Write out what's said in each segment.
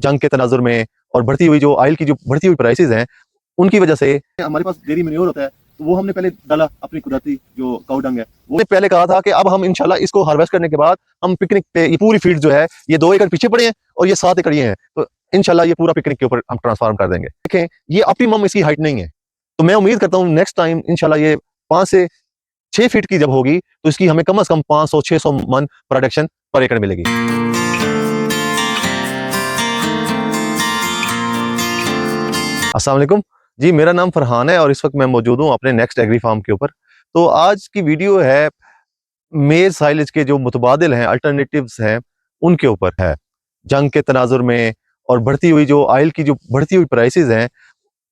जंग के तनाजुर में और बढ़ती हुई जो ऑयल की जो बढ़ती हुई प्राइसेस हैं, उनकी वजह से हमारे पास डेयरी मैन्योर होता है, तो वो हमने पहले डाला अपनी कुदरती जो काऊ डंग है। वो पहले कहा था कि अब हम इंशाल्लाह इसको हार्वेस्ट करने के बाद हम पिकनिक पे ये पूरी फील्ड जो है, ये 2 एकड़ पीछे पड़े हैं और ये 7 एकड़ ये हैं, तो इंशाल्लाह ये पूरा पिकनिक के ऊपर हम ट्रांसफॉर्म कर देंगे। देखें, ये ऑप्टिमम इसकी हाइट नहीं है, तो मैं उम्मीद करता हूँ नेक्स्ट टाइम इंशाल्लाह ये 5 से 6 फीट की जब होगी, तो इसकी हमें कम से कम 500-600 मन प्रोडक्शन पर एकड़ मिलेगी। अस्सलाम वालेकुम जी, मेरा नाम फरहान है और इस वक्त मैं मौजूद हूँ अपने नेक्स्ट एग्री फार्म के ऊपर। तो आज की वीडियो है मेज साइलेज के जो मुतबादिल हैं, अल्टरनेटिव्स हैं, उनके ऊपर है। जंग के तनाजुर में और बढ़ती हुई जो ऑयल की जो बढ़ती हुई प्राइसेस हैं,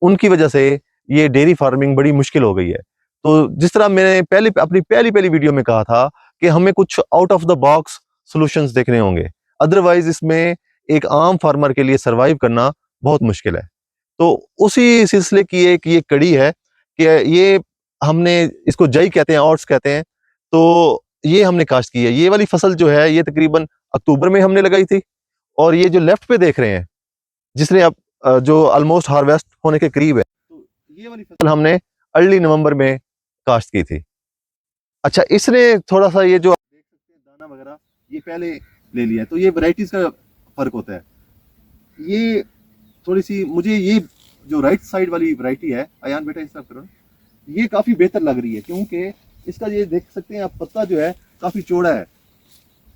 उनकी वजह से ये डेयरी फार्मिंग बड़ी मुश्किल हो गई है। तो जिस तरह मैंने अपनी पहली वीडियो में कहा था कि हमें कुछ out of the box solutions देखने होंगे, अदरवाइज इसमें एक आम फार्मर के लिए सर्वाइव करना बहुत मुश्किल है। तो उसी सिलसिले की एक ये कड़ी है कि ये हमने इसको जई कहते हैं, ऑट्स कहते हैं, तो ये हमने काश्त की है। ये वाली फसल जो है ये तकरीबन अक्टूबर में हमने लगाई थी, और ये जो लेफ्ट पे देख रहे हैं जिसने अब जो ऑलमोस्ट हार्वेस्ट होने के करीब है, तो ये वाली फसल हमने अर्ली नवंबर में काश्त की थी। अच्छा, इसने थोड़ा सा ये जो आप देख सकते हैं दाना वगैरह ये पहले ले लिया, तो ये वैरायटीज का फर्क होता है। ये थोड़ी सी मुझे ये जो राइट साइड वाली वैरायटी है, अयान बेटा इस तरफ करो, ये काफी बेहतर लग रही है, क्योंकि इसका ये देख सकते हैं आप पत्ता जो है काफी चौड़ा है।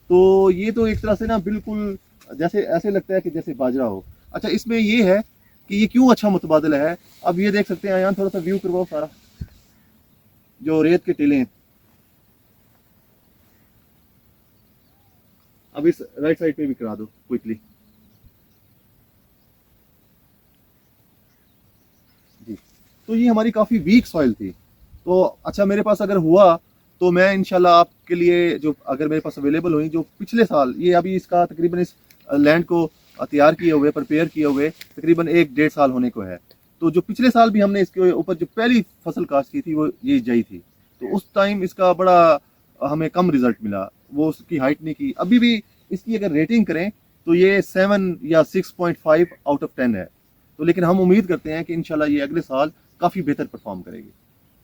तो ये तो एक तरह से ना बिल्कुल जैसे ऐसे लगता है कि जैसे बाजरा हो। अच्छा, इसमें ये है कि ये क्यों अच्छा मुतबादल है, अब ये देख सकते हैं अयान, थोड़ा सा व्यू करवाओ सारा जो रेत के टीले हैं। अब इस राइट साइड पे भी करा दो क्विकली जी। तो ये हमारी काफी वीक सॉइल थी, तो अच्छा मेरे पास अगर हुआ तो मैं इंशाल्लाह आपके लिए जो अगर मेरे पास अवेलेबल हुई, जो पिछले साल ये अभी इसका तकरीबन इस लैंड को तैयार किए हुए, प्रिपेयर किए हुए तकरीबन 1-1.5 साल होने को है। तो जो पिछले साल भी हमने इसके ऊपर जो पहली फसल काश्त की थी वो ये जई थी, तो उस टाइम इसका बड़ा हमें कम रिजल्ट मिला, वो उसकी हाइट नहीं की। अभी भी इसकी अगर रेटिंग करें तो ये 7 या 6.5 आउट ऑफ 10 है। तो लेकिन हम उम्मीद करते हैं कि इंशाल्लाह ये अगले साल काफ़ी बेहतर परफॉर्म करेगी।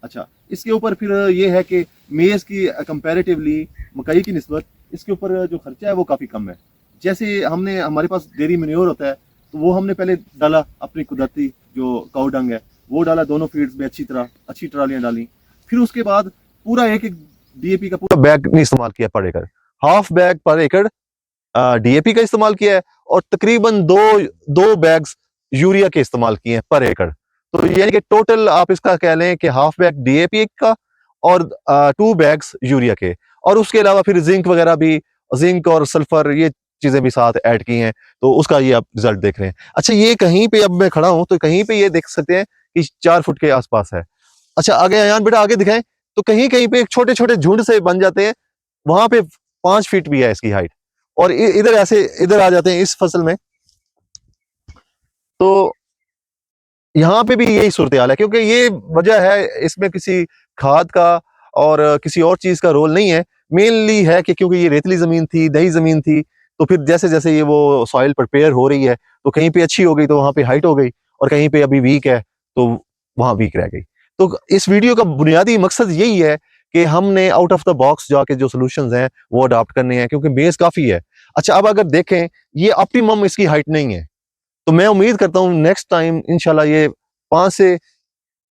अच्छा, इसके ऊपर फिर ये है कि मेज़ की कंपैरेटिवली मकई की निस्बत इसके ऊपर जो खर्चा है वो काफ़ी कम है। जैसे हमारे पास डेयरी मैन्योर होता है, तो वो हमने पहले डाला अपनी कुदरती जो काऊ डंग है, वो डाला दोनों फील्ड्स में अच्छी ट्रालियाँ डाली। फिर उसके बाद पूरा एक डीएपी का पूरा बैग नहीं इस्तेमाल किया पर एकड़, हाफ बैग पर एकड़ डीएपी का इस्तेमाल किया है, और तकरीबन दो बैग्स यूरिया के इस्तेमाल किए हैं पर एकड़। तो यानी कि टोटल आप इसका कह लें कि हाफ बैग डीएपी का और 2 बैग्स यूरिया के, और उसके अलावा फिर जिंक वगैरह भी, जिंक और सल्फर ये चीजें भी साथ ऐड की हैं, तो उसका ये आप रिजल्ट देख रहे हैं। अच्छा, ये कहीं पे अब मैं खड़ा हूं तो कहीं पे ये देख सकते हैं कि 4 फुट के आसपास है। अच्छा, आगे अयान बेटा आगे दिखाएं, तो कहीं कहीं पे छोटे छोटे झुंड से बन जाते हैं, वहां पे 5 फीट भी है इसकी हाइट, और इधर ऐसे इधर आ जाते हैं इस फसल में। तो यहाँ पे भी यही सूरत हाल है, क्योंकि ये वजह है, इसमें किसी खाद का और किसी और चीज का रोल नहीं है, मेनली है कि क्योंकि ये रेतली जमीन थी, दही जमीन थी, तो फिर जैसे जैसे ये वो सॉइल प्रिपेयर हो रही है, तो कहीं पे अच्छी हो गई तो वहां पे हाइट हो गई, और कहीं पे अभी वीक है तो वहां वीक रह गई। तो इस वीडियो का बुनियादी मकसद यही है कि हमने आउट ऑफ द बॉक्स जाके जो सोल्यूशंस हैं वो अडॉप्ट करने हैं, क्योंकि बेस काफी है। अच्छा, अब अगर देखें, ये ऑप्टिमम इसकी हाइट नहीं है, तो मैं उम्मीद करता हूँ नेक्स्ट टाइम इंशाल्लाह ये 5 से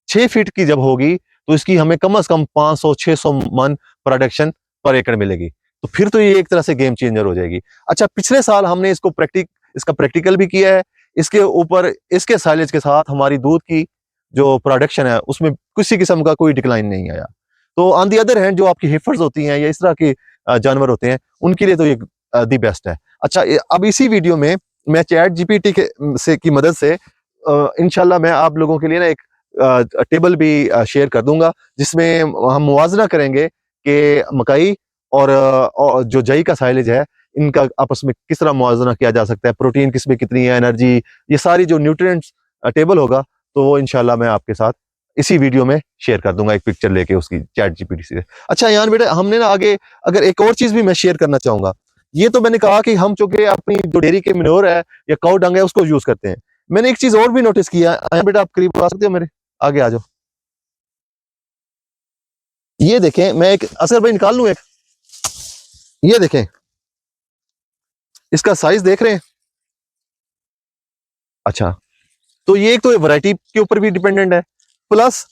6 फीट की जब होगी, तो इसकी हमें कम से कम 500-600 मन प्रोडक्शन पर एकड़ मिलेगी। तो फिर तो ये एक तरह से गेम चेंजर हो जाएगी। अच्छा, पिछले साल हमने इसका प्रैक्टिकल भी किया है, इसके ऊपर इसके साइलेज के साथ हमारी दूध की जो प्रोडक्शन है उसमें किसी किस्म का कोई डिक्लाइन नहीं आया। तो ऑन दी अदर हैंड जो आपकी हेफर्स होती हैं या इस तरह के जानवर होते हैं, उनके लिए तो ये दी बेस्ट है। अच्छा, अब इसी वीडियो में मैं चैट जीपीटी की मदद से इंशाल्लाह मैं आप लोगों के लिए ना एक टेबल भी शेयर कर दूंगा, जिसमें हम मुवाजना करेंगे कि मकई और जो जई का साइलेज है, इनका आपस में किस तरह मुवाजना किया जा सकता है, प्रोटीन किसमें कितनी है, एनर्जी, ये सारी जो न्यूट्रिएंट्स टेबल होगा, तो वो इंशाल्लाह मैं आपके साथ इसी वीडियो में शेयर कर दूंगा, एक पिक्चर लेके उसकी चैट जीपीटी से। अच्छा यार बेटा, हमने ना आगे अगर एक और चीज भी मैं शेयर करना चाहूंगा ये तो मैंने कहा कि हम चूंकि अपनी जो डेयरी के मेन्योर है या काउ डंग है उसको यूज करते हैं। मैंने एक चीज और भी नोटिस किया, आया बेटा आप करीब आ सकते हो मेरे, आगे आ जाओ। ये देखें, मैं एक असर भाई निकाल लूं एक, ये देखें इसका साइज देख रहे हैं। अच्छा, तो ये एक तो वैरायटी के ऊपर भी डिपेंडेंट है, प्लस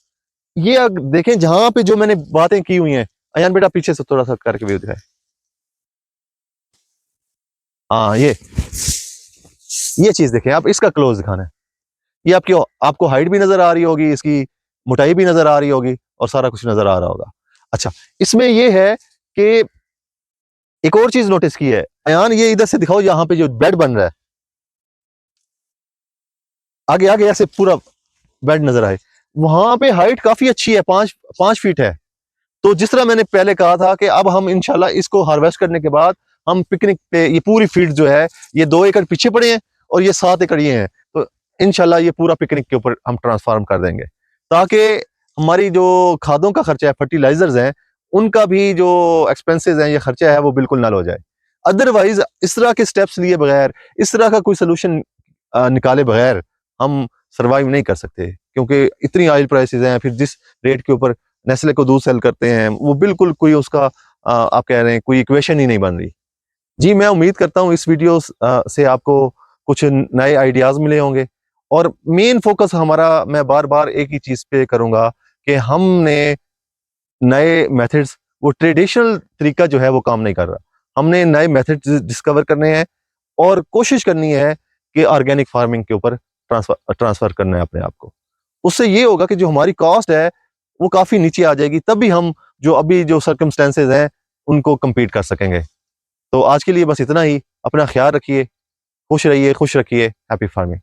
ये देखें जहां पे जो मैंने बातें की हुई हैं। अयान बेटा पीछे से थोड़ा सा करके व्यू दिखाए। हाँ, ये चीज देखें आप, इसका क्लोज दिखाना है। ये आपकी आपको हाइट भी नजर आ रही होगी, इसकी मोटाई भी नजर आ रही होगी और सारा कुछ नजर आ रहा होगा। अच्छा, इसमें ये है कि एक और चीज नोटिस की है अयान, ये इधर से दिखाओ, यहाँ पे जो बेड बन रहा है, आगे आगे ऐसे पूरा बेड नजर आए, वहां पे हाइट काफी अच्छी है, 5 फीट है। तो जिस तरह मैंने पहले कहा था कि अब हम इंशाल्लाह इसको हार्वेस्ट करने के बाद हम पिकनिक पे, ये पूरी फील्ड जो है, ये 2 एकड़ पीछे पड़े हैं और ये 7 एकड़ ये हैं, तो इंशाल्लाह ये पूरा पिकनिक के ऊपर हम ट्रांसफॉर्म कर देंगे, ताकि हमारी जो खादों का खर्चा है, फर्टिलाइजर्स हैं, उनका भी जो एक्सपेंसेस हैं, ये खर्चा है, वो बिल्कुल नल हो जाए। अदरवाइज इस तरह के स्टेप्स लिए बगैर, इस तरह का कोई सोल्यूशन निकाले बगैर हम सर्वाइव नहीं कर सकते, क्योंकि इतनी ऑयल प्राइसेस हैं, फिर जिस रेट के ऊपर नेस्ले को दूध सेल करते हैं, वो बिल्कुल कोई उसका आप कह रहे हैं कोई इक्वेशन ही नहीं बन रही। जी, मैं उम्मीद करता हूँ इस वीडियो से आपको कुछ नए आइडियाज मिले होंगे, और मेन फोकस हमारा, मैं बार बार एक ही चीज पे करूंगा कि हमने नए मेथड्स, वो ट्रेडिशनल तरीका जो है वो काम नहीं कर रहा, हमने नए मेथड्स डिस्कवर करने हैं और कोशिश करनी है कि ऑर्गेनिक फार्मिंग के ऊपर ट्रांसफर करना है अपने आप को। उससे ये होगा कि जो हमारी कॉस्ट है वो काफी नीचे आ जाएगी, तभी हम जो अभी जो सर्कमस्टेंसेज हैं उनको compete कर सकेंगे। तो आज के लिए बस इतना ही। अपना ख्याल रखिए, खुश रहिए, खुश रखिए। Happy farming.